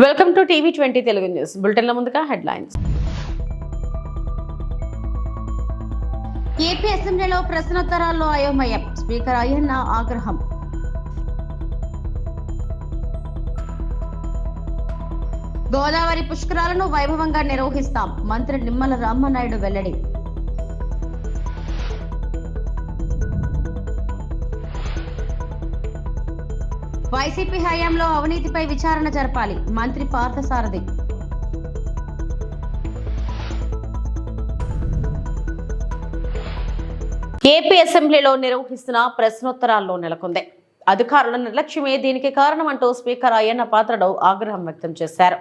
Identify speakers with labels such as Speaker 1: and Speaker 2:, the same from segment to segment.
Speaker 1: Welcome to టీవీ20 Telugu news బులెటిన్ల ముందుగా headlines.
Speaker 2: AP అసెంబ్లీలో ప్రశ్నోత్తరాల్లో అయోమయం, స్పీకర్ అయ్యన్న ఆగ్రహం. గోదావరి పుష్కరాలను వైభవంగా నిర్వహిస్తాం, మంత్రి నిమ్మల రామనాయుడు వెల్లడి. వైసీపీ హయాంలో అవినీతిపై విచారణ జరపాలి, మంత్రి పార్థసారథి.
Speaker 1: ఏపీ అసెంబ్లీలో నిర్వహిస్తున్న ప్రశ్నోత్తరాల్లో నెలకొంది. అధికారుల నిర్లక్ష్యమే దీనికి కారణమంటూ స్పీకర్ అయ్యన్న పాత్రుడు ఆగ్రహం వ్యక్తం చేశారు.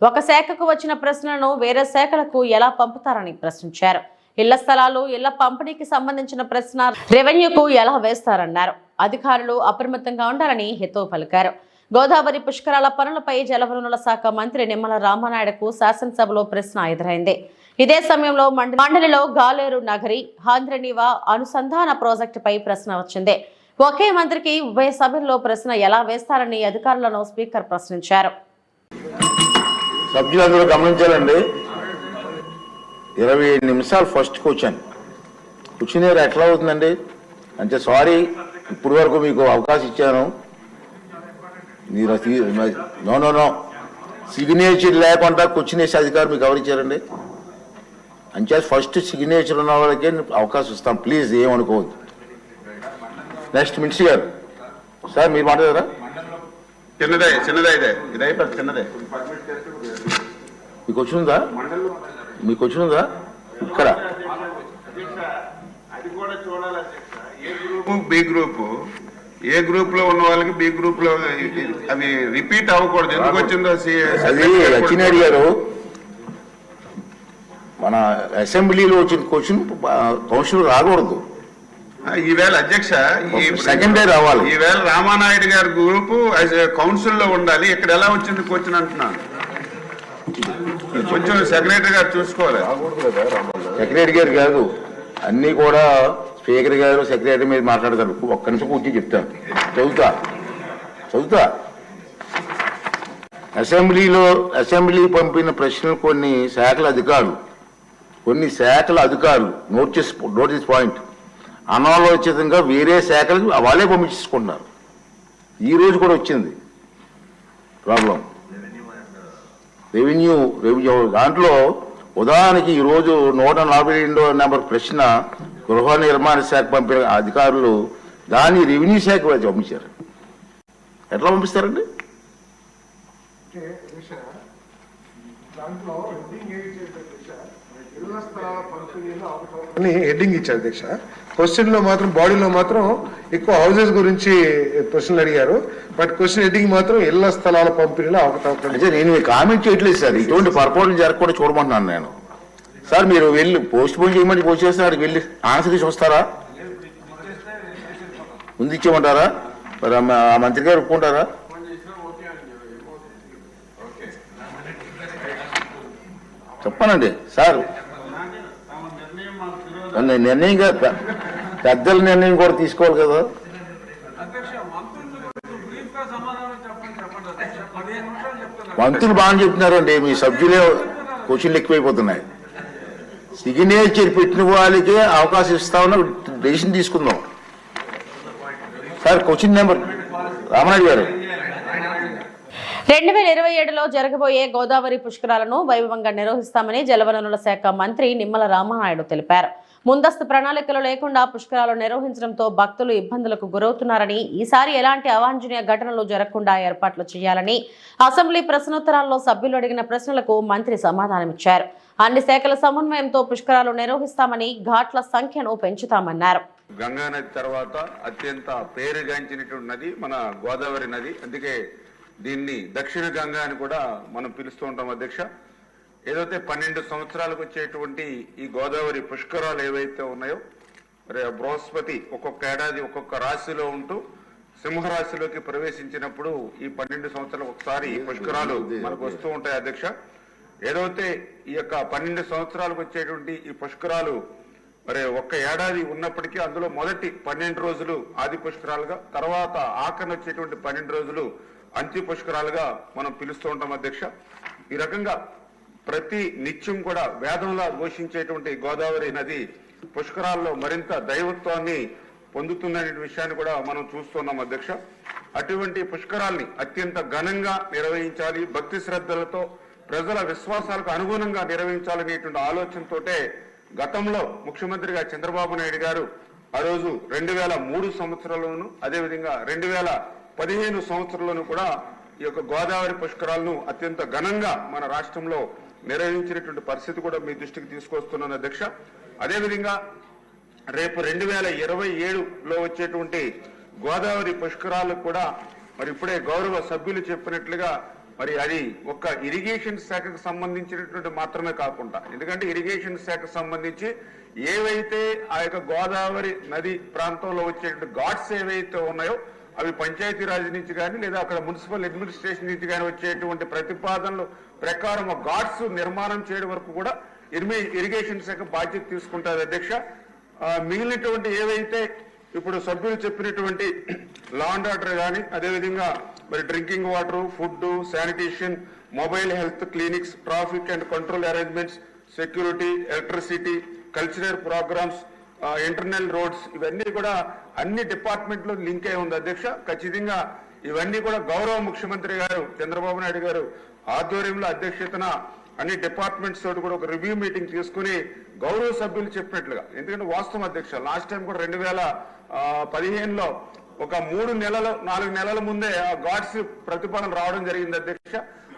Speaker 1: ఒక శాఖకు వచ్చిన ప్రశ్నలను వేరే శాఖలకు ఎలా పంపుతారని ప్రశ్నించారు. ఇళ్ల స్థలాలు, ఇళ్ల పంపిణీకి సంబంధించిన ప్రశ్న రెవెన్యూకు ఎలా వేస్తారన్నారు. అధికారులు అప్రమత్తంగా ఉండాలని హితవు పలికారు. గోదావరి పుష్కరాల పనులపై జలవనరుల శాఖ మంత్రి నిమ్మల రామనాయుడుకు శాసనసభలో ప్రశ్న ఎదురైంది. ఇదే సమయంలో మండలిలో గాలేరు నగరి హాంద్రనీవా అనుసంధాన ప్రాజెక్టుపై ప్రశ్న వచ్చింది. ఒకే మంత్రికి ఉభయ సభల్లో ప్రశ్న ఎలా వేస్తారని అధికారులను స్పీకర్ ప్రశ్నించారు.
Speaker 3: సభ్యులందరూ గమనించాలండి, 27 నిమిషాలు ఫస్ట్ క్వశ్చన్ ఎట్లా అవుతుందండి అంటే, సారీ ఇప్పుడు వరకు మీకు అవకాశం ఇచ్చాను, మీరు నో సిగ్నేచర్ లేకుండా క్వశ్చన్ వేసే అధికారం మీకు ఎవరు ఇచ్చారండి? అంటే ఫస్ట్ సిగ్నేచర్ ఉన్న వాళ్ళకే అవకాశం ఇస్తాం, ప్లీజ్ ఏమనుకోవద్దు. నెక్స్ట్ మినిస్టర్ గారు, సార్ మీరు మాట్లాడారా?
Speaker 4: చిన్నదే ఇది అయిపోతుంది, చిన్నదే.
Speaker 3: మీకు వచ్చిందా? ఇక్కడ
Speaker 4: ఏ గ్రూప్ లో ఉన్న వాళ్ళకి బి గ్రూప్ లో అవి రిపీట్ అవ్వకూడదు. ఎందుకు వచ్చిందో
Speaker 3: అది అచ్చినాయుడు గారు, మన అసెంబ్లీలో వచ్చిన క్వశ్చన్ కౌన్సిల్ రాకూడదు.
Speaker 4: ఈవేళ అధ్యక్ష
Speaker 3: సెకండ్ డే రావాలి.
Speaker 4: ఈవేళ రామానాయుడు గారి గ్రూప్ కౌన్సిల్ లో ఉండాలి. ఇక్కడ ఎలా వచ్చింది క్వశ్చన్ అంటున్నాను. కొంచెం సెక్రటరీ గారు చూసుకోవాలి.
Speaker 3: సెక్రటరీ గారు కాదు, అన్ని కూడా స్పీకర్ గారు సెక్రటరీ మీద మాట్లాడతారు. ఒక్క నిమిషం కూర్చొని చెప్తాను, చదువుతా. అసెంబ్లీ పంపిన ప్రశ్నలు కొన్ని శాఖల అధికారులు నోటీస్ పాయింట్ అనాలోచితంగా వేరే శాఖలు వాళ్ళే పంపించుకుంటున్నారు. ఈ రోజు కూడా వచ్చింది ప్రాబ్లం. రెవెన్యూ దాంట్లో ఉదాహరణకి ఈరోజు 142వ నెంబర్ ప్రశ్న గృహ నిర్మాణ శాఖ పంపిన అధికారులు దాన్ని రెవెన్యూ శాఖ పంపించారు. ఎట్లా పంపిస్తారండి?
Speaker 5: హెడ్డింగ్ ఇచ్చారు అధ్యక్ష. క్వశ్చన్ లో మాత్రం బాడీలో మాత్రం ఎక్కువ హౌసెస్ గురించి ప్రశ్నలు అడిగారు. బట్ క్వశ్చన్ హెడ్డింగ్ మాత్రం ఇళ్ల స్థలాల పంపిణీలో అవకతవకలు.
Speaker 3: నేను కామెంట్ చేయట్లేదు సార్, ఇటువంటి పొరపాట్లు జరగకుండా చూడమంటున్నాను నేను. సార్ మీరు వెళ్ళి పోస్ట్ పోన్ చేయమని పోస్ట్ చేస్తున్నారు, వెళ్ళి ఆన్సర్ తీసి వస్తారా? ముందు ఇచ్చేయమంటారా? మరి ఆ మంత్రి గారు ఒప్పుకుంటారా? చెప్పానండి సార్, నిర్ణయం పెద్దల నిర్ణయం కూడా తీసుకోవాలి కదా. మంత్రులు బాగా చెప్తున్నారండి, మీ సభ్యులే క్వశ్చన్లు ఎక్కువైపోతున్నాయి. సిగ్నేచర్ పెట్టిన వాళ్ళకే అవకాశం ఇస్తామని డెసిషన్ తీసుకుందాం. సార్ క్వశ్చన్ నెంబర్ రామనాయుడు గారు,
Speaker 1: 2027లో జరగబోయే గోదావరి పుష్కరాలను వైభవంగా నిర్వహిస్తామని జలవనరుల శాఖ మంత్రి నిమ్మల రామనాయుడు తెలిపారు. ముందస్తు ప్రణాళికలు లేకుండా పుష్కరాలు నిర్వహించడంతో భక్తులు ఇబ్బందులకు గురవుతున్నారని, ఈసారి ఎలాంటి అవాంఛనీయ ఘటనలు జరగకుండా ఏర్పాట్లు చేయాలని అసెంబ్లీ ప్రశ్నోత్తరాల్లో సభ్యులు అడిగిన ప్రశ్నలకు మంత్రి సమాధానమిచ్చారు. అన్ని శాఖల సమన్వయంతో పుష్కరాలు నిర్వహిస్తామని, ఘాట్ల సంఖ్యను పెంచుతామన్నారు.
Speaker 4: గంగా నది తర్వాత అత్యంత పేరుగాంచినటువంటి నది మన గోదావరి నది. అందుకే దీన్ని దక్షిణ గంగా అని కూడా మనం పిలుస్తూ ఉంటాం అధ్యక్ష. ఏదైతే 12 సంవత్సరాలకు వచ్చేటువంటి ఈ గోదావరి పుష్కరాలు ఏవైతే ఉన్నాయో, బృహస్పతి ఒక్కొక్క ఏడాది ఒక్కొక్క రాశిలో ఉంటూ సింహరాశిలోకి ప్రవేశించినప్పుడు ఈ 12 సంవత్సరాలకు ఒకసారి పుష్కరాలు మనకు వస్తూ ఉంటాయి అధ్యక్ష. ఏదైతే ఈ యొక్క 12 సంవత్సరాలకు వచ్చేటువంటి ఈ పుష్కరాలు ఒక్క ఏడాది ఉన్నప్పటికీ అందులో మొదటి 12 రోజులు ఆది పుష్కరాలుగా, తర్వాత ఆఖరణ వచ్చేటువంటి 12 రోజులు అంత్య పుష్కరాలుగా మనం పిలుస్తూ ఉంటాం అధ్యక్ష. ఈ రకంగా ప్రతి నిత్యం కూడా వేదంలా ఘోషించేటువంటి గోదావరి నది పుష్కరాల్లో మరింత దైవత్వాన్ని పొందుతుందనే విషయాన్ని కూడా మనం చూస్తున్నాం అధ్యక్ష. అటువంటి పుష్కరాల్ని అత్యంత ఘనంగా నిర్వహించాలి, భక్తి శ్రద్ధలతో ప్రజల విశ్వాసాలకు అనుగుణంగా నిర్వహించాలనేటువంటి ఆలోచనతోటే గతంలో ముఖ్యమంత్రిగా చంద్రబాబు నాయుడు గారు ఆ రోజు 2003 సంవత్సరంలోను అదేవిధంగా 2015 సంవత్సరంలోనూ కూడా ఈ యొక్క గోదావరి పుష్కరాలను అత్యంత ఘనంగా మన రాష్ట్రంలో నిర్వహించినటువంటి పరిస్థితి కూడా మీ దృష్టికి తీసుకొస్తున్నాను అధ్యక్ష. అదేవిధంగా రేపు 2027లో వచ్చేటువంటి గోదావరి పుష్కరాలకు కూడా మరి ఇప్పుడే గౌరవ సభ్యులు చెప్పినట్లుగా మరి అది ఒక్క ఇరిగేషన్ శాఖకు సంబంధించినటువంటి మాత్రమే కాకుండా, ఎందుకంటే ఇరిగేషన్ శాఖకు సంబంధించి ఏవైతే ఆ యొక్క గోదావరి నది ప్రాంతంలో వచ్చేటువంటి ఘాట్స్ ఏవైతే ఉన్నాయో అవి పంచాయతీరాజ్ నుంచి కానీ లేదా అక్కడ మున్సిపల్ అడ్మినిస్ట్రేషన్ నుంచి కానీ వచ్చేటువంటి ప్రతిపాదనలు ప్రకారం ఘాట్స్ నిర్మాణం చేయడం వరకు కూడా ఇరిగేషన్ శాఖ బాధ్యత తీసుకుంటారు అధ్యక్ష. మిగిలినటువంటి ఏవైతే ఇప్పుడు సభ్యులు చెప్పినటువంటి లా అండ్ ఆర్డర్ కానీ అదేవిధంగా మరి drinking water, food, sanitation, mobile health clinics, traffic and control arrangements, security, electricity, cultural programmes, internal roads, ఇవన్నీ కూడా అన్ని డిపార్ట్మెంట్లో లింక్ అయి ఉంది అధ్యక్ష. ఖచ్చితంగా ఇవన్నీ కూడా గౌరవ ముఖ్యమంత్రి గారు చంద్రబాబు నాయుడు గారు ఆధ్వర్యంలో అధ్యక్షతన అన్ని డిపార్ట్మెంట్స్ తోటి కూడా ఒక రివ్యూ మీటింగ్ తీసుకుని గౌరవ సభ్యులు చెప్పినట్లుగా, ఎందుకంటే వాస్తవం అధ్యక్ష లాస్ట్ టైం కూడా 2015లో ఒక 4 నెలల ముందే ఆ ఘాట్స్ ప్రతిపాదన రావడం జరిగింది అధ్యక్ష.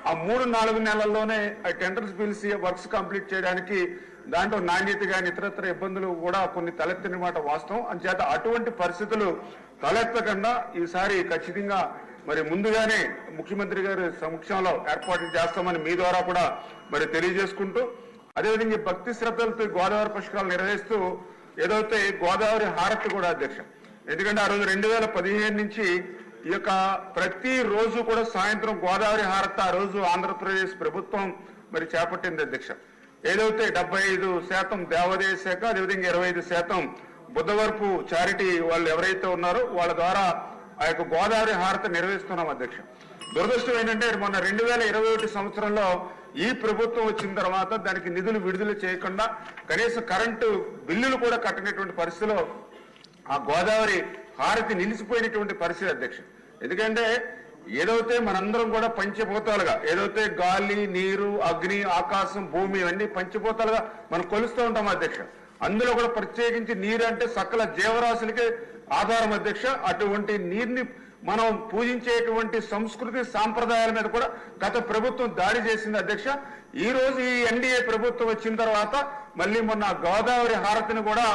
Speaker 4: ఆ 3-4 నెలల్లోనే టెండర్స్ పిలిచి వర్క్స్ కంప్లీట్ చేయడానికి దాంట్లో నాణ్యత కానీ ఇతరత్ర ఇబ్బందులు కూడా కొన్ని తలెత్తిన మాట వాస్తవం. అంచేత అటువంటి పరిస్థితులు తలెత్తకుండా ఈసారి ఖచ్చితంగా మరి ముందుగానే ముఖ్యమంత్రి గారి సమక్షంలో ఏర్పాటు చేస్తామని మీ ద్వారా కూడా మరి తెలియజేసుకుంటూ, అదేవిధంగా భక్తి శ్రద్ధలతో గోదావరి పుష్కరాలు నిర్వహిస్తూ ఏదైతే గోదావరి హారతి కూడా అధ్యక్ష, ఎందుకంటే ఆ రోజు 2015 నుంచి ఈ యొక్క ప్రతి రోజు కూడా సాయంత్రం గోదావరి హారతి ఆ రోజు ఆంధ్రప్రదేశ్ ప్రభుత్వం మరి చేపట్టింది అధ్యక్ష. ఏదైతే 75% దేవాదాయ శాఖ అదేవిధంగా 25% బుద్ధవరపు చారిటీ వాళ్ళు ఎవరైతే ఉన్నారో వాళ్ళ ద్వారా ఆ యొక్క గోదావరి హారతి నిర్వహిస్తున్నాం అధ్యక్ష. దురదృష్టం ఏంటంటే మొన్న 2021 సంవత్సరంలో ఈ ప్రభుత్వం వచ్చిన తర్వాత దానికి నిధులు విడుదల చేయకుండా కనీసం కరెంటు బిల్లులు కూడా కట్టనటువంటి పరిస్థితిలో ఆ గోదావరి హారతి నిలిచిపోయినటువంటి పరిస్థితి అధ్యక్ష. ఎందుకంటే ఏదైతే మనందరం కూడా పంచభూతాలుగా ఏదైతే గాలి, నీరు, అగ్ని, ఆకాశం, భూమి ఇవన్నీ పంచభూతాలుగా మనం కొలుస్తూ ఉంటాం అధ్యక్ష. అందులో కూడా ప్రత్యేకించి నీరు అంటే సకల జీవరాశులకే ఆధారం అధ్యక్ష. అటువంటి నీరుని మనం పూజించేటువంటి సంస్కృతి సాంప్రదాయాల మీద కూడా గత ప్రభుత్వం దాడి చేసింది అధ్యక్ష. ఈ రోజు ఈ ఎన్డీఏ ప్రభుత్వం వచ్చిన తర్వాత మళ్ళీ మొన్న గోదావరి హారతిని కూడా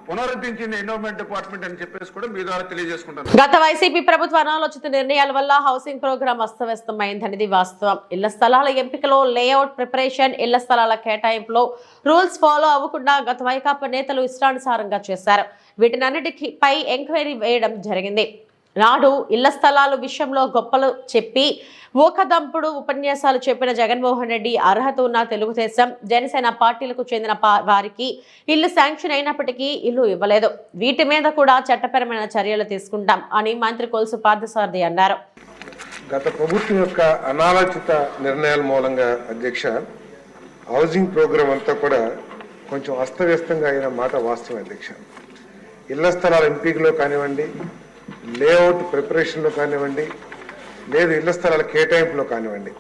Speaker 4: పునరుద్ధరించింది ఎన్విరాన్మెంట్ డిపార్ట్మెంట్ అని చెప్పేసి కూడా మీ ద్వారా తెలియజేసుకుంటాను.
Speaker 1: గత వైసీపీ ప్రభుత్వ అనాలోచిత నిర్ణయాల వల్ల హౌసింగ్ ప్రోగ్రాం అస్తవ్యస్తమైందనేది వాస్తవం. ఇళ్ల స్థలాల ఎంపికలో, లేఅవుట్ ప్రిపరేషన్, ఇళ్ల స్థలాల కేటాయింపులో రూల్స్ ఫాలో అవ్వకుండా గత వైకాపా నేతలు ఇష్టానుసారంగా చేశారు. వీటినన్నిటిపై ఎంక్వైరీ వేయడం జరిగింది. నాడు ఇళ్ల స్థలాల విషయంలో గొప్పలు చెప్పి ఊకదంపుడు ఉపన్యాసాలు చెప్పిన జగన్మోహన్ రెడ్డి అర్హత ఉన్న తెలుగుదేశం, జనసేన పార్టీలకు చెందిన వారికి ఇల్లు శాంక్షన్ అయినప్పటికీ ఇల్లు ఇవ్వలేదు. వీటి మీద కూడా చట్టపరమైన చర్యలు తీసుకుంటాం అని మంత్రి కొలుసు పార్థసారథి అన్నారు.
Speaker 5: గత ప్రభుత్వం యొక్క అనాలోచిత నిర్ణయాల మూలంగా అధ్యక్ష హౌసింగ్ ప్రోగ్రాం అంతా కూడా కొంచెం అస్తవ్యస్తంగా అయిన మాట వాస్తవం అధ్యక్ష. ఇళ్ల స్థలాల ఎంపికలో కానివ్వండి, లేఅవుట్ ప్రిపరేషన్లో కానివ్వండి, లేదు ఇళ్ల స్థలాల కేటాయింపులో కానివ్వండి,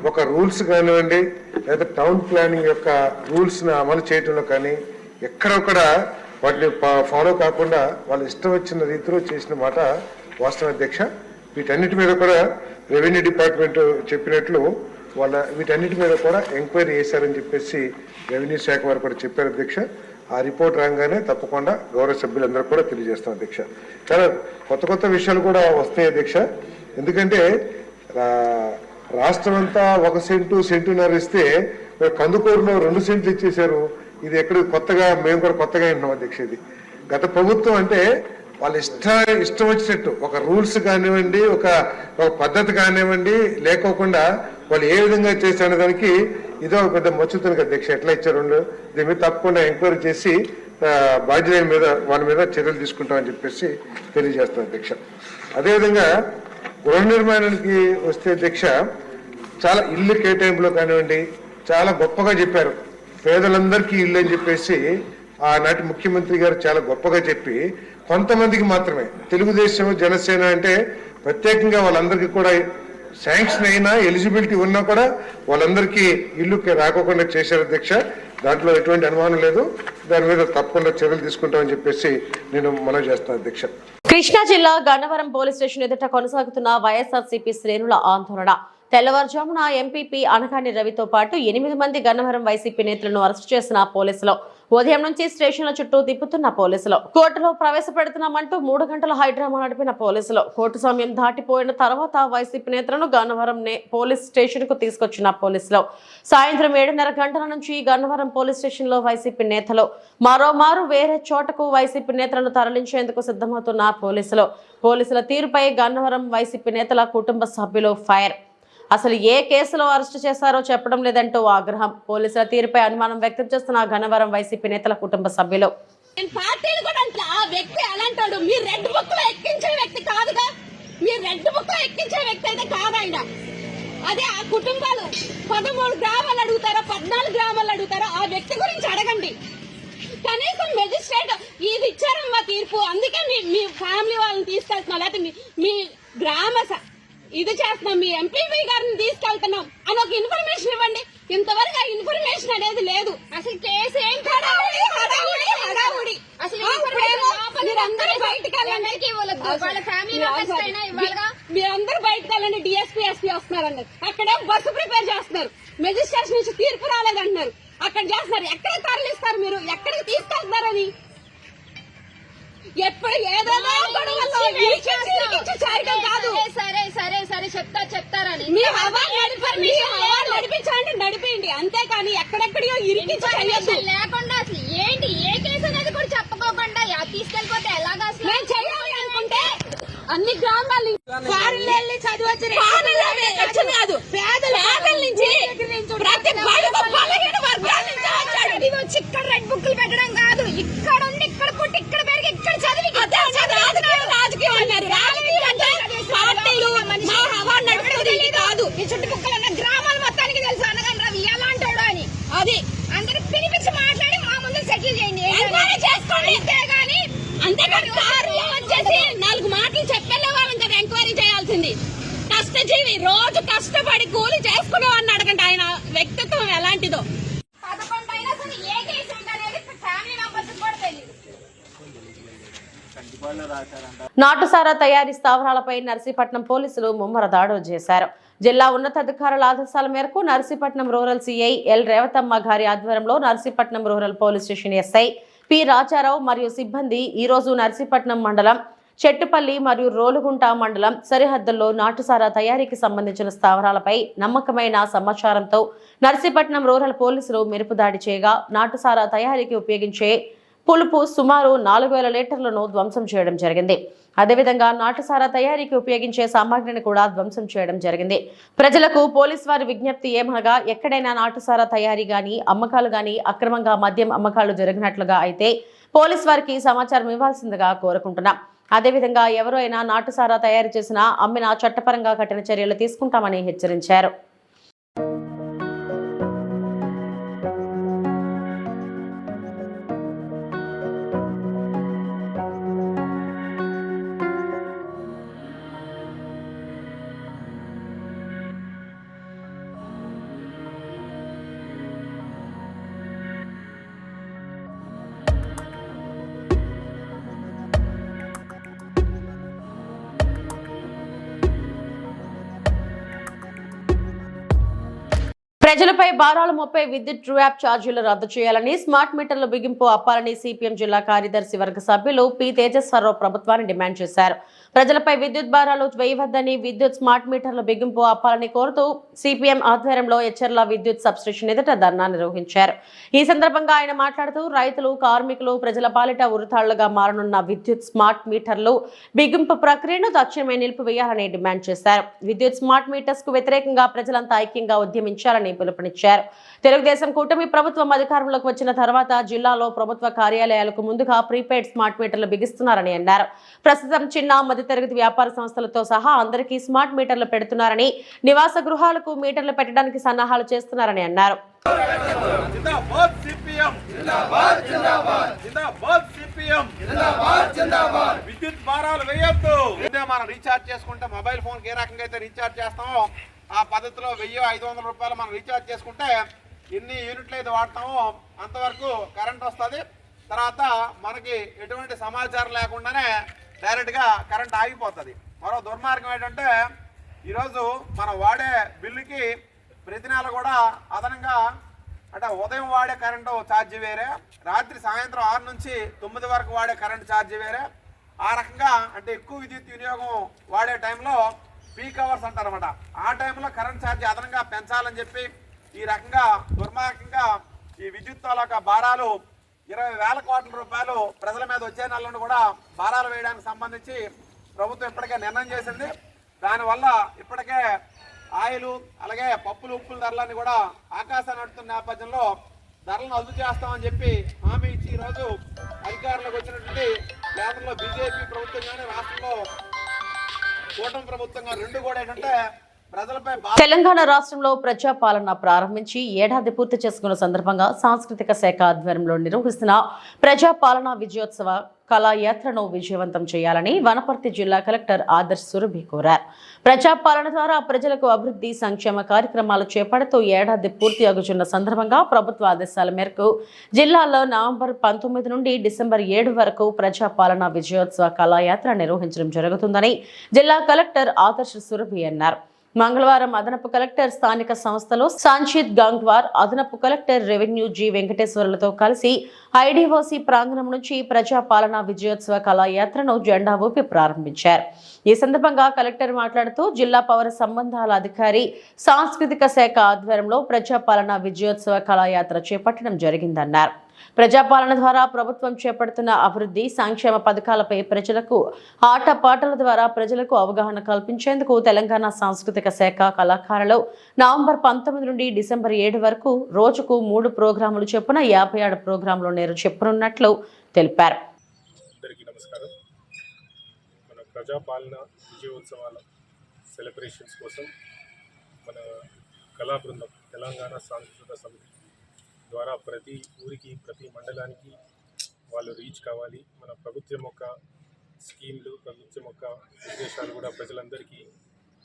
Speaker 5: ఒక రూల్స్ కానివ్వండి లేదా టౌన్ ప్లానింగ్ యొక్క రూల్స్ని అమలు చేయడంలో కానీ ఎక్కడొక్కడ వాటిని ఫాలో కాకుండా వాళ్ళు ఇష్టం వచ్చిన రీతిలో చేసిన మాట వాస్తవం అధ్యక్ష. వీటన్నిటి మీద కూడా రెవెన్యూ డిపార్ట్మెంట్ చెప్పినట్లు వీటన్నిటి మీద కూడా ఎంక్వైరీ చేశారని చెప్పేసి రెవెన్యూ శాఖ వారు కూడా చెప్పారు అధ్యక్ష. ఆ రిపోర్ట్ రాగానే తప్పకుండా గౌరవ సభ్యులందరూ కూడా తెలియజేస్తాం అధ్యక్ష. చాలా కొత్త విషయాలు కూడా వస్తాయి అధ్యక్ష. ఎందుకంటే రాష్ట్రం అంతా 1 సెంటు, సెంటున్నర ఇస్తే కందుకూరులో 2 సెంట్లు ఇచ్చేశారు. ఇది ఎక్కడ కొత్తగా మేము కూడా కొత్తగా వింటున్నాం అధ్యక్ష. ఇది గత ప్రభుత్వం అంటే వాళ్ళు ఇష్టం వచ్చినట్టు ఒక రూల్స్ కానివ్వండి, ఒక పద్ధతి కానివ్వండి లేకోకుండా వాళ్ళు ఏ విధంగా చేశారనే దానికి ఇదో పెద్ద మచ్చుతునికి అధ్యక్ష. ఎట్లా ఇచ్చారు దీని మీద తప్పకుండా ఎంక్వైరీ చేసి బాధ్యతల మీద వాళ్ళ మీద చర్యలు తీసుకుంటామని చెప్పేసి తెలియజేస్తాం అధ్యక్ష. అదేవిధంగా గృహ నిర్మాణానికి వస్తే అధ్యక్ష, చాలా ఇల్లు కేటాయింపులో కానివ్వండి చాలా గొప్పగా చెప్పారు. పేదలందరికీ ఇల్లు అని చెప్పేసి ఆనాటి ముఖ్యమంత్రి గారు చాలా గొప్పగా చెప్పి, కొంతమందికి మాత్రమే తెలుగుదేశం జనసేన అంటే ప్రత్యేకంగా వాళ్ళందరికీ కూడా శాంక్షన్ అయినా ఎలిజిబిలిటీ ఉన్నా కూడా వాళ్ళందరికీ ఇల్లు రాకోకుండా చేశారు అధ్యక్ష. దాంట్లో ఎటువంటి అనుమానం లేదు. దాని మీద తప్పకుండా చర్యలు తీసుకుంటామని చెప్పేసి నేను మనవి చేస్తాను అధ్యక్ష.
Speaker 1: కృష్ణా జిల్లా గన్నవరం పోలీస్ స్టేషన్ ఎదుట కొనసాగుతున్న వైఎస్ఆర్సీపీ శ్రేణుల ఆందోళన. తెల్లవారుజామున ఎంపీపీ అనగాని రవితో పాటు 8 మంది గన్నవరం వైసీపీ నేతలను అరెస్టు చేసిన పోలీసులు. ఉదయం నుంచి స్టేషన్ల చుట్టూ తిప్పుతున్న పోలీసులు. కోర్టులో ప్రవేశపెడుతున్నామంటూ 3 గంటల హైడ్రామా నడిపిన పోలీసులు. కోర్టు సమయం దాటిపోయిన తర్వాత వైసీపీ నేతలను గన్నవరం పోలీస్ స్టేషన్ కు తీసుకొచ్చిన పోలీసులు. సాయంత్రం 7:30 గంటల నుంచి గన్నవరం పోలీస్ స్టేషన్ లో వైసీపీ నేతలు, మరోమారు వేరే చోటకు వైసీపీ నేతలను తరలించేందుకు సిద్ధమవుతున్న పోలీసులు. పోలీసుల తీరుపై గన్నవరం వైసీపీ నేతల కుటుంబ సభ్యులు ఫైర్. అసలు ఏ కేసులో అరెస్టు చేశారో చెప్పడం లేదంటూ ఆగ్రహం. పోలీసుల తీరుపై అనుమానం వ్యక్తం చేస్తున్న గన్నవరం వైసీపీ నేతల కుటుంబ సభ్యులు.
Speaker 6: పార్టీలు కూడా ఆ వ్యక్తి అలాంటాడు. మీరు రెడ్ బుక్ లో ఎక్కించే వ్యక్తి కాదుగా. మీరు రెడ్ బుక్ లో ఎక్కించే వ్యక్తి అయితే కాదండి. అదే ఆ కుటుంబాలు 13 గ్రామాలు అడుగుతారో 14 గ్రామాలు అడుగుతారో ఆ వ్యక్తి గురించి అడగండి. కనీసం మెజిస్ట్రేట్ ఇది ఇచ్చారమ్మా తీర్పు, అందుకే మీ ఫ్యామిలీ వాళ్ళని తీసుకెళ్తున్నాం, లేకపోతే మీ గ్రామ ఇది చేస్తున్నాం, మీ ఎంపీపీ గారిని తీసుకెళ్తున్నాం అని ఒక ఇన్ఫర్మేషన్ ఇవ్వండి. ఇంతవరకు ఆ ఇన్ఫర్మేషన్ అనేది లేదు. అసలు కేసు ఏం హడావుడి అసలు మీరందరూ బయటకు వెళ్ళండి. మీరందరూ బయటకు వెళ్ళండి. డిఎస్పీ ఎస్పీ వస్తున్నారన్నారు. అక్కడే బస్సు ప్రిపేర్ చేస్తున్నారు. మెజిస్ట్రేషన్ నుంచి తీర్పు రాలేదంటున్నారు. అక్కడ చేస్తున్నారు. ఎక్కడ తరలిస్తారు మీరు? ఎక్కడికి తీసుకెళ్తున్నారని ఎప్పుడు ఏదో కాదు. సరే చెప్తారని నడిపించండి అంతేకాని ఎక్కడెక్కడియో ఇరికించి లేకుండా అసలు ఏంటి ఏ కేసు అనేది కూడా చెప్పుకోకుండా తీసుకెళ్ళిపోతే ఎలాగా? అసలు నేను చేయాలి అనుకుంటే అన్ని గ్రామాలు కాదు, పేదల నుంచి ప్రతి బలహీన వర్గాల నుంచి వచ్చి ఇక్కడ రెడ్ బుక్లు పెట్టడం కాదు. ఇక్కడ ఉండి ఇక్కడ పుట్టి ఇక్కడ పెరిగి ఇక్కడ చదివి రాజకీయం అన్నారు. పార్టీలు కాదు. ఈ చుట్టుపక్కల ఉన్న గ్రామాలు మొత్తానికి తెలుసు అనగాని రవి ఎలాంటాడు అని. అది అందరూ పిలిపించి మాట్లాడి మా ముందు సెటిల్ చేయండి, చేసుకోండి. అంతేగాని కారులో వచ్చేసి 4 మాటలు చెప్పేలే వాళ్ళని కదా ఎంక్వైరీ చేయాల్సింది. కష్టజీవి రోజు కష్టపడి కూలి చేసుకునేవాడిని అడగండి ఆయన వ్యక్తిత్వం ఎలాంటిదో. 11 అయినా సరే ఏ కేసు అనేది ఫ్యామిలీ మెంబర్స్ కూడా తెలియదు.
Speaker 1: నాటుసారా తయారీ స్థావరాలపై నర్సీపట్నం పోలీసులు ముమ్మర దాడులు చేశారు. జిల్లా ఉన్నతాధికారుల ఆదేశాల మేరకు Narsipatnam rural CI L Revathamma గారి ఆధ్వర్యంలో Narsipatnam rural police station SI P Rajarao మరియు సిబ్బంది ఈ రోజు నర్సీపట్నం మండలం చెట్టుపల్లి మరియు రోలుగుంట మండలం సరిహద్దుల్లో నాటుసారా తయారీకి సంబంధించిన స్థావరాలపై నమ్మకమైన సమాచారంతో నర్సీపట్నం రూరల్ పోలీసులు మెరుపు దాడి చేయగా నాటుసారా తయారీకి ఉపయోగించే పులుపు సుమారు 4000 లీటర్లను ధ్వంసం చేయడం జరిగింది. అదేవిధంగా నాటుసారా తయారీకి ఉపయోగించే సామాగ్రిని కూడా ధ్వంసం చేయడం జరిగింది. ప్రజలకు పోలీసు వారి విజ్ఞప్తి ఏమనగా ఎక్కడైనా నాటుసారా తయారీ గాని అమ్మకాలు గాని అక్రమంగా మద్యం అమ్మకాలు జరిగినట్లుగా అయితే పోలీసు వారికి సమాచారం ఇవ్వాల్సిందిగా కోరుకుంటున్నాం. అదేవిధంగా ఎవరైనా నాటుసారా తయారు చేసినా అమ్మినా చట్టపరంగా కఠిన చర్యలు తీసుకుంటామని హెచ్చరించారు. ప్రజలపై భారాలు మోపే విద్యుత్ ట్రూ యాప్ ఛార్జీలు రద్దు చేయాలని, స్మార్ట్ మీటర్ల బిగింపు ఆపాలని సిపిఎం జిల్లా కార్యదర్శి వర్గ సభ్యులు పి తేజస్వరరావు ప్రభుత్వాన్ని డిమాండ్ చేశారు. ప్రజలపై విద్యుత్ భారాలు వేయవద్దని, విద్యుత్ స్మార్ట్ మీటర్ల బిగింపు ఆపాలని కోరుతూ సిపిఎం ఆధ్వర్యంలో ఎచ్చర్ల విద్యుత్ సబ్స్టేషన్ ఎదుట ధర్నా నిర్వహించారు. ఈ సందర్భంగా ఆయన మాట్లాడుతూ రైతులు, కార్మికులు, ప్రజల పాలిట ఉరితాళ్లుగా మారనున్న విద్యుత్ స్మార్ట్ మీటర్లు బిగింపు ప్రక్రియను తక్షణమే నిలిపివేయాలని డిమాండ్ చేశారు. విద్యుత్ స్మార్ట్ మీటర్స్ కు వ్యతిరేకంగా ప్రజలంతా ఐక్యంగా ఉద్యమించాలని పిలుపునిచ్చారు. తెలుగుదేశం కూటమి ప్రభుత్వం అధికారంలోకి వచ్చిన తర్వాత జిల్లాలో ప్రభుత్వ కార్యాలయాలకు ముందుగా ప్రీపెయిడ్ స్మార్ట్ మీటర్లు బిగిస్తున్నారని అన్నారు. ప్రస్తుతం చిన్న మధ్యతరగతి వ్యాపార సంస్థలతో సహా అందరికీ స్మార్ట్ మీటర్లు పెడుతున్నారని, నివాస గృహాలకు మీటర్లు పెట్టడానికి సన్నాహాలు చేస్తున్నారని అన్నారు.
Speaker 7: जिंदाबाद सीपीएम जिंदाबाद जिंदाबाद जिंदाबाद सीपीएम जिंदाबाद जिंदाबाद విద్యుత్ భారాలు వేయొద్దు. ఇదే మనం రీఛార్జ్ చేసుకుంటే మొబైల్ ఫోన్ ఏ రకంగా అయితే రీఛార్జ్ చేస్తామో ఆ పద్ధతిలో 1000-500 రూపాయలు మనం రీఛార్జ్ చేసుకుంటే ఎన్ని యూనిట్లు అయితే వాడతామో అంతవరకు కరెంట్ వస్తుంది. తర్వాత మనకి ఎటువంటి సమాచారం లేకుండానే డైరెక్ట్గా కరెంట్ ఆగిపోతుంది. మరో దుర్మార్గం ఏంటంటే ఈరోజు మనం వాడే బిల్లుకి ప్రతి నెల కూడా అదనంగా అంటే ఉదయం వాడే కరెంటు ఛార్జీ వేరే, రాత్రి సాయంత్రం 6 నుంచి 9 వరకు వాడే కరెంటు ఛార్జీ వేరే. ఆ రకంగా అంటే ఎక్కువ విద్యుత్ వినియోగం వాడే టైంలో పీక్ అవర్స్ అంటారన్నమాట. ఆ టైంలో కరెంట్ ఛార్జీ అదనంగా పెంచాలని చెప్పి ఈ రకంగా దుర్మార్గంగా ఈ విద్యుత్ తాలూకా భారాలు 20,000 కోట్ల రూపాయలు ప్రజల మీద వచ్చే నెలను కూడా భారాలు వేయడానికి సంబంధించి ప్రభుత్వం ఇప్పటికే నిర్ణయం చేసింది. దానివల్ల ఇప్పటికే ఆయిల్ అలాగే పప్పులు ఉప్పుల ధరలన్నీ కూడా ఆకాశాన్ని నడుతున్న నేపథ్యంలో ధరలను అదుపు చేస్తామని చెప్పి హామీ ఇచ్చి ఈరోజు అధికారంలోకి వచ్చినటువంటి కేంద్రంలో బీజేపీ ప్రభుత్వం కానీ రాష్ట్రంలో కూటమి ప్రభుత్వంగా రెండు కూడా ఏంటంటే ప్రజలపై
Speaker 1: తెలంగాణ రాష్ట్రంలో ప్రజాపాలన ప్రారంభించి ఏడాది పూర్తి చేసుకున్న సందర్భంగా సాంస్కృతిక శాఖ ఆధ్వర్యంలో నిర్వహిస్తున్న ప్రజాపాలన విజయోత్సవ కళాయాత్రను విజయవంతం చేయాలని వనపర్తి జిల్లా కలెక్టర్ ఆదర్శ్ సురభి కోరారు. ప్రజాపాలన ద్వారా ప్రజలకు అభివృద్ధి సంక్షేమ కార్యక్రమాలు చేపడుతూ ఏడాది పూర్తి అగుచున్న సందర్భంగా ప్రభుత్వ ఆదేశాల మేరకు జిల్లాలో నవంబర్ 19 నుండి డిసెంబర్ 7 వరకు ప్రజాపాలన విజయోత్సవ కళాయాత్ర నిర్వహించడం జరుగుతుందని జిల్లా కలెక్టర్ ఆదర్శ్ సురభి అన్నారు. మంగళవారం అదనపు కలెక్టర్ స్థానిక సంస్థలో సాంచిత్ గంగ్వార్, అదనపు కలెక్టర్ రెవెన్యూ జి వెంకటేశ్వర్లతో కలిసి ఐడిఓసి ప్రాంగణం నుంచి ప్రజాపాలన విజయోత్సవ కళాయాత్రను జెండా ఊపి ప్రారంభించారు. ఈ సందర్భంగా కలెక్టర్ మాట్లాడుతూ జిల్లా పౌర సంబంధాల అధికారి సాంస్కృతిక శాఖ ఆధ్వర్యంలో ప్రజాపాలన విజయోత్సవ కళాయాత్ర చేపట్టడం జరిగిందన్నారు. ప్రజాపాలన ద్వారా ప్రభుత్వం చేపడుతున్న అభివృద్ధి సంక్షేమ పథకాలపై ప్రజలకు ఆటపాటల ద్వారా ప్రజలకు అవగాహన కల్పించేందుకు తెలంగాణ సాంస్కృతిక శాఖ కళాకారులు నవంబర్ 19 నుండి డిసెంబర్ 7 వరకు రోజుకు 3 ప్రోగ్రాములు చొప్పున 57 ప్రోగ్రాములు చెప్పనున్నట్లు తెలిపారు.
Speaker 8: అందరికీ నమస్కారం. మన ప్రజాపాలన విజయోత్సవాల సెలబ్రేషన్స్ కోసం మన కళా బృందం తెలంగాణ సాంస్కృతిక సమితి ద్వారా ప్రతి ఊరికి ప్రతి మండలానికి వాళ్ళు రీచ్ కావాలి. మన ప్రభుత్వం యొక్క స్కీమ్లు, ప్రభుత్వం యొక్క ఉద్దేశాలు కూడా ప్రజలందరికీ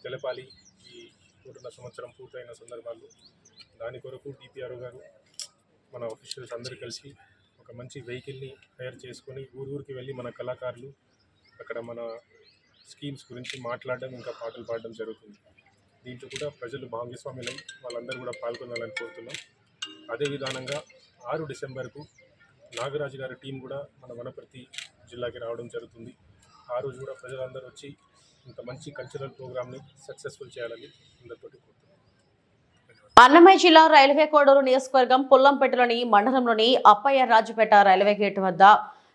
Speaker 8: తెలపాలి. ఈ 1 సంవత్సరం పూర్తయిన సందర్భాల్లో దాని కొరకు డిపిఆర్ఓ గారు మన ఆఫీషియల్స్ అందరూ కలిసి ఒక మంచి వెహికల్ని హైర్ చేసుకొని ఊరికి వెళ్ళి మన కళాకారులు అక్కడ మన స్కీమ్స్ గురించి మాట్లాడడం, ఇంకా పాటలు పాడడం జరుగుతుంది. దీంట్లో కూడా ప్రజలు భాగస్వాములై వాళ్ళందరూ కూడా పాల్గొనాలని కోరుతున్నాం. అదే విధానంగా 6 డిసెంబర్కు నాగరాజు గారి టీం కూడా మన వనపర్తి జిల్లాకి రావడం జరుగుతుంది. ఆ రోజు కూడా ప్రజలందరూ వచ్చి ఇంత మంచి కల్చరల్ ప్రోగ్రామ్ని సక్సెస్ఫుల్ చేయాలని అందరితో కోరుతున్నాం.
Speaker 1: అన్నమయ్య జిల్లా రైల్వే కోడూరు నియోజకవర్గం పుల్లంపేటలోని మండలంలోని అప్పయ్య రాజుపేట రైల్వే గేటు వద్ద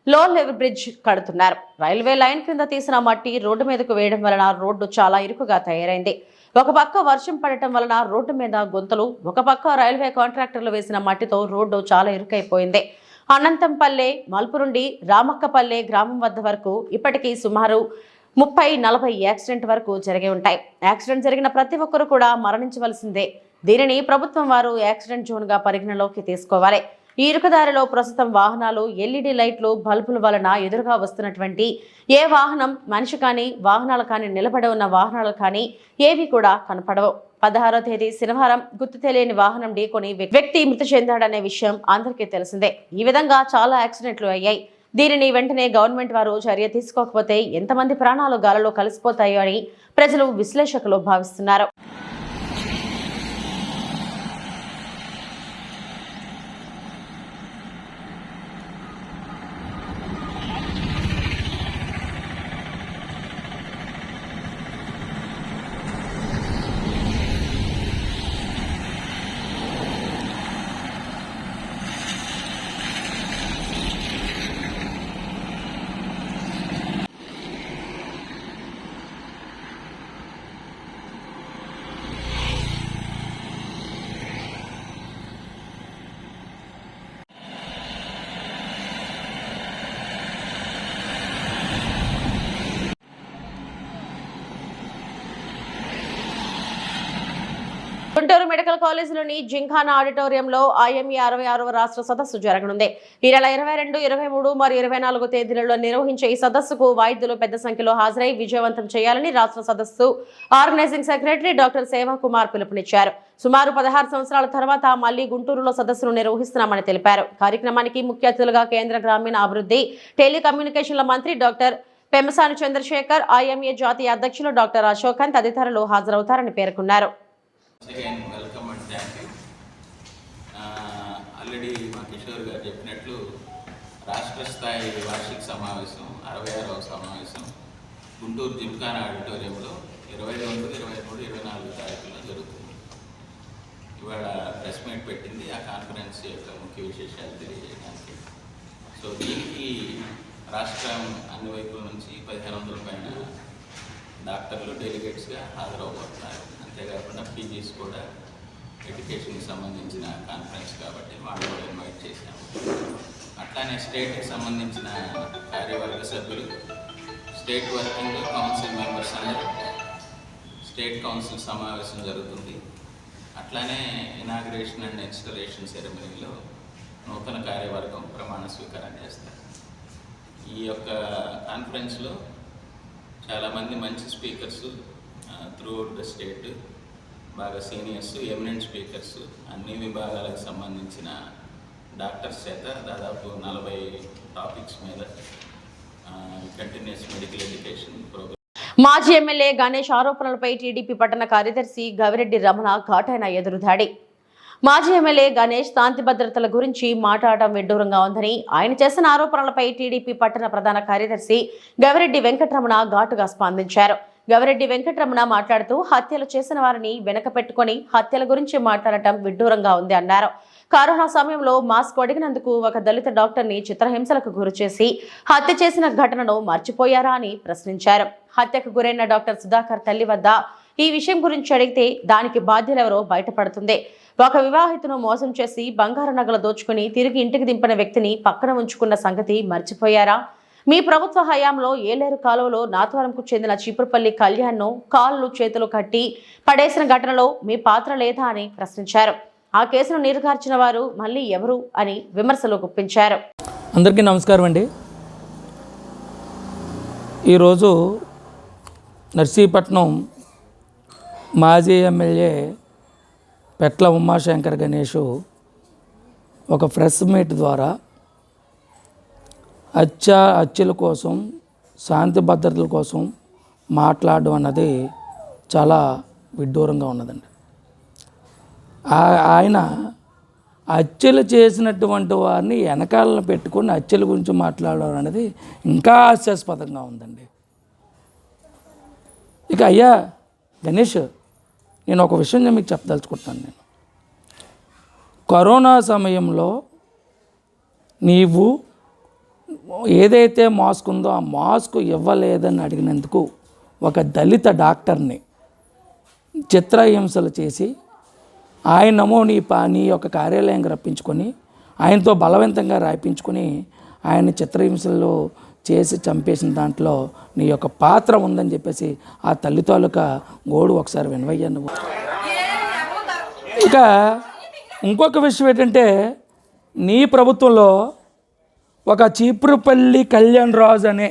Speaker 1: లో లెవెల్ బ్రిడ్జ్ కడుతున్నారు. రైల్వే లైన్ కింద తీసిన మట్టి రోడ్డు మీదకు వేయడం వలన రోడ్డు చాలా ఇరుకుగా తయారైంది. ఒక పక్క వర్షం పడటం వలన రోడ్డు మీద గుంతలు, ఒక పక్క రైల్వే కాంట్రాక్టర్లు వేసిన మట్టితో రోడ్డు చాలా ఇరుకైపోయింది. అనంతంపల్లె మలుపు నుండి రామక్కపల్లె గ్రామం వద్ద వరకు ఇప్పటికీ సుమారు 30-40 యాక్సిడెంట్ వరకు జరిగి ఉంటాయి. యాక్సిడెంట్ జరిగిన ప్రతి ఒక్కరూ కూడా మరణించవలసిందే. దీనిని ప్రభుత్వం వారు యాక్సిడెంట్ జోన్గా పరిగణలోకి తీసుకోవాలి. ఈ ఇరుకుదారిలో ప్రస్తుతం వాహనాలు, ఎల్ఈడి లైట్లు, బల్బుల వలన ఎదురుగా వస్తున్నటువంటి ఏ వాహనం, మనిషి కానీ వాహనాలు కానీ, నిలబడి ఉన్న వాహనాలు కానీ ఏవి కూడా కనపడవు. 16వ తేదీ శనివారం గుర్తు తెలియని వాహనం ఢీకొని వ్యక్తి మృతి చెందాడనే విషయం అందరికీ తెలిసిందే. ఈ విధంగా చాలా యాక్సిడెంట్లు అయ్యాయి. దీనిని వెంటనే గవర్నమెంట్ వారు చర్య తీసుకోకపోతే ఎంతమంది ప్రాణాలు గాలలో కలిసిపోతాయో అని ప్రజలు, విశ్లేషకులు భావిస్తున్నారు. గుంటూరు మెడికల్ కాలేజీలోని జింఖానా ఆడిటోరియంలో IME 66వ రాష్ట్ర సదస్సు జరగనుంది. ఈ నెల 22, 23 మరియు 24 తేదీలలో నిర్వహించే ఈ సదస్సుకు వైద్యులు పెద్ద సంఖ్యలో హాజరై విజయవంతం చేయాలని రాష్ట్ర సదస్సు ఆర్గనైజింగ్ సెక్రటరీ డాక్టర్ సేవా కుమార్ పిలుపునిచ్చారు. సుమారు 16 సంవత్సరాల తర్వాత మళ్లీ గుంటూరులో సదస్సును నిర్వహిస్తున్నామని తెలిపారు. కార్యక్రమానికి ముఖ్య అతిథులుగా కేంద్ర గ్రామీణ అభివృద్ధి టెలికమ్యూనికేషన్ల మంత్రి డాక్టర్ పెమ్మసాని చంద్రశేఖర్, IMA జాతీయ అధ్యక్షులు డాక్టర్ అశోకన్ తదితరులు హాజరవుతారని పేర్కొన్నారు.
Speaker 9: Welcome and thank you. Already మా కిషోర్ గారు చెప్పినట్లు రాష్ట్ర స్థాయి వార్షిక సమావేశం 66వ సమావేశం గుంటూరు జింఖానా ఆడిటోరియంలో 22, 23, 24 తారీఖుల్లో జరుగుతుంది. ఇవాళ ప్రెస్ మీట్ పెట్టింది ఆ కాన్ఫరెన్స్ యొక్క ముఖ్య విశేషాలు తెలియజేయడానికి. సో దీనికి రాష్ట్రం అన్ని వైపుల నుంచి 1500 పైన డాక్టర్లు డెలిగేట్స్గా హాజరవబోతున్నారు. అంతేకాకుండా పీజీస్ కూడా ఎడ్యుకేషన్కి సంబంధించిన కాన్ఫరెన్స్ కాబట్టి వాళ్ళు కూడా ఇన్వైట్ చేశాము. అట్లానే స్టేట్కి సంబంధించిన కార్యవర్గ సభ్యులు, స్టేట్ వర్కింగ్ కౌన్సిల్ మెంబర్స్ అందరూ స్టేట్ కౌన్సిల్ సమావేశం జరుగుతుంది. అట్లానే ఇనాగ్రేషన్ అండ్ ఇన్స్టలేషన్ సెరమనీలో నూతన కార్యవర్గం ప్రమాణ స్వీకారం చేస్తారు. ఈ యొక్క కాన్ఫరెన్స్లో చాలామంది మంచి స్పీకర్స్ త్రూఅవుట్ ద స్టేట్, బాగా సీనియర్స్, ఎమినెంట్ స్పీకర్స్, అన్ని విభాగాలకు సంబంధించిన డాక్టర్స్ చేత దాదాపు 40 టాపిక్స్ మీద కంటిన్యూస్ మెడికల్ ఎడ్యుకేషన్ ప్రోగ్రామ్.
Speaker 1: మాజీ ఎమ్మెల్యే గణేష్ ఆరోపణలపై టీడీపీ పట్టణ కార్యదర్శి గవిరెడ్డి రమణ ఘాటైన ఎదురుదాడి. మాజీ ఎమ్మెల్యే గణేష్ శాంతి భద్రతల గురించి మాట్లాడటం విడ్డూరంగా ఉందని ఆయన చేసిన ఆరోపణలపై టీడీపీ పట్టణ ప్రధాన కార్యదర్శి గవిరెడ్డి వెంకటరమణ ఘాటుగా స్పందించారు. గవిరెడ్డి వెంకటరమణ మాట్లాడుతూ హత్యలు చేసిన వారిని వెనక పెట్టుకుని హత్యల గురించి మాట్లాడటం విడ్డూరంగా ఉంది అన్నారు. కరోనా సమయంలో మాస్క్ అడిగినందుకు ఒక దళిత డాక్టర్ని చిత్రహింసలకు గురిచేసి హత్య చేసిన ఘటనను మర్చిపోయారా అని ప్రశ్నించారు. హత్యకు గురైన డాక్టర్ సుధాకర్ తల్లి వద్ద ఈ విషయం గురించి అడిగితే దానికి బాధ్యులెవరో బయటపడుతుంది. ఒక వివాహితును మోసం చేసి బంగారు నగలు దోచుకుని తిరిగి ఇంటికి దింపిన వ్యక్తిని పక్కన ఉంచుకున్న సంగతి మర్చిపోయారా? మీ ప్రభుత్వ హయాంలో ఏలేరు కాలువలో నాతవరంకు చెందిన చీపురుపల్లి కళ్యాణ్ను కాళ్ళు చేతులు కట్టి పడేసిన ఘటనలో మీ పాత్ర లేదా అని ప్రశ్నించారు. ఆ కేసును నీరుగార్చిన వారు మళ్ళీ ఎవరు అని విమర్శలు గుప్పించారు.
Speaker 10: అందరికీ నమస్కారం అండి. ఈరోజు నర్సీపట్నం మాజీ ఎమ్మెల్యే పెట్ల ఉమాశంకర్ గణేష్ ఒక ప్రెస్ మీట్ ద్వారా హత్యల కోసం, శాంతి భద్రతల కోసం మాట్లాడడం అన్నది చాలా విడ్డూరంగా ఉన్నదండి. ఆయన హత్యలు చేసినటువంటి వారిని వెనకాలను పెట్టుకొని హత్యల గురించి మాట్లాడడం అనేది ఇంకా హాస్యాస్పదంగా ఉందండి. ఇక అయ్యా గణేష్, నేను ఒక విషయం మీకు చెప్పదలుచుకుంటాను. నేను కరోనా సమయంలో నీవు ఏదైతే మాస్క్ ఉందో ఆ మాస్క్ ఇవ్వలేదని అడిగినందుకు ఒక దళిత డాక్టర్ని చిత్రహింసలు చేసి ఆయనమో నీ యొక్క కార్యాలయంగా రప్పించుకొని ఆయనతో బలవంతంగా రాయించుకొని ఆయన చిత్రహింసలు చేసి చంపేసిన దాంట్లో నీ యొక్క పాత్ర ఉందని చెప్పేసి ఆ తల్లి తాలూకా గోడు ఒకసారి వినవయ్యా నువ్వు. ఇక ఇంకొక విషయం ఏంటంటే, నీ ప్రభుత్వంలో ఒక చీపురుపల్లి కళ్యాణ్ రాజు అనే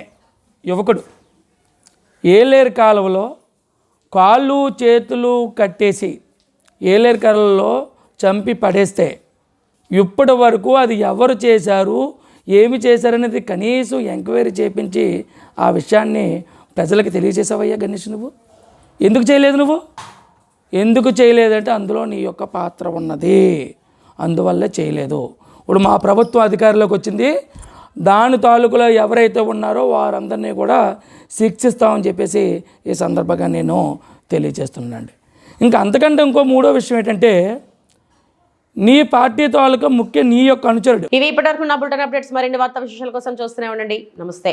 Speaker 10: యువకుడు ఏలేరు కాలువలో కాళ్ళు చేతులు కట్టేసి ఏలేరు కాలువలో చంపి పడేస్తే ఇప్పటి వరకు అది ఎవరు చేశారు, ఏమి చేశారనేది కనీసం ఎంక్వైరీ చేయించి ఆ విషయాన్ని ప్రజలకు తెలియజేసావయ్యా గణేష్. నువ్వు ఎందుకు చేయలేదు? నువ్వు ఎందుకు చేయలేదంటే అందులో నీ యొక్క పాత్ర ఉన్నది, అందువల్లే చేయలేదు. ఇప్పుడు మా ప్రభుత్వం అధికారంలోకి వచ్చింది, దాని తాలూకులో ఎవరైతే ఉన్నారో వారందరినీ కూడా శిక్షిస్తామని చెప్పేసి ఈ సందర్భంగా నేను తెలియజేస్తున్నానండి. ఇంకా అంతకంటే ఇంకో మూడో విషయం ఏంటంటే, నీ పార్టీ తాలూకా ముఖ్య నీ యొక్క అనుచరుడు.
Speaker 1: ఇవి ఇప్పటివరకు నా బులెటిన్ అప్డేట్స్. మరిన్ని వార్తా విశేషాల కోసం చూస్తూనే ఉండండి. నమస్తే.